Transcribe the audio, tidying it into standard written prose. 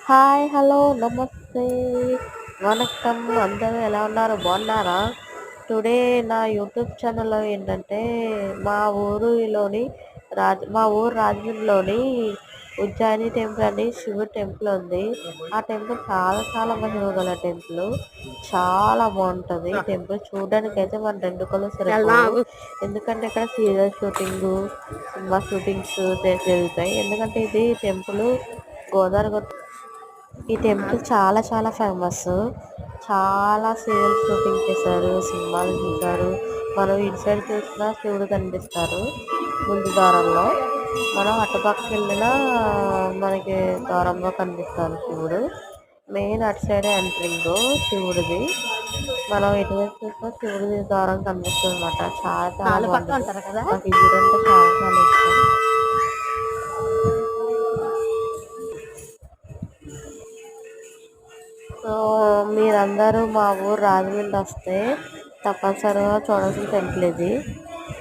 Hi, hello, నమస్తే, వణక్కం. అందరూ ఎలా ఉన్నారు? బాగున్నారా? టుడే నా యూట్యూబ్ ఛానల్లో ఏంటంటే మా ఊరు రాజమండ్రిలోని ఉజ్జాయిని టెంపుల్ అని శివుడు టెంపుల్ ఉంది. ఆ టెంపుల్ చాలా చాలా మహిమ గల టెంపుల్. చాలా బాగుంటుంది టెంపుల్. చూడడానికి అయితే మన 2 కళ్ళు సరిపోవు. ఎందుకంటే ఇక్కడ సీరియల్ షూటింగ్, సినిమా షూటింగ్స్ జరుగుతాయి. ఎందుకంటే ఇది టెంపుల్ గోదావరి. ఈ టెంపుల్ చాలా చాలా ఫేమస్. చాలా సీరియల్ షూటింగ్ చేశారు, సినిమాలు తీశారు. మనం ఇటు సైడ్ చూసినా శివుడు కనిపిస్తారు ముందు ద్వారంలో. మనం అటుపక్కకి వెళ్ళినా మనకి దూరంలో కనిపిస్తారు శివుడు. మెయిన్ అటు సైడ్ ఎంట్రింగ్ శివుడిది. మనం ఎటువైపు చూసినా శివుడిది ద్వారం కనిపిస్తుంది అనమాట. చాలా చాలా బాగుంటుంది. నాకు ఈ గుడి అంటే చాలా చాలా ఇష్టం. సో మీరందరూ మా ఊరు రాజమండ్రి వస్తే తప్పనిసరిగా చూడాల్సిన టెంపుల్ ఇది.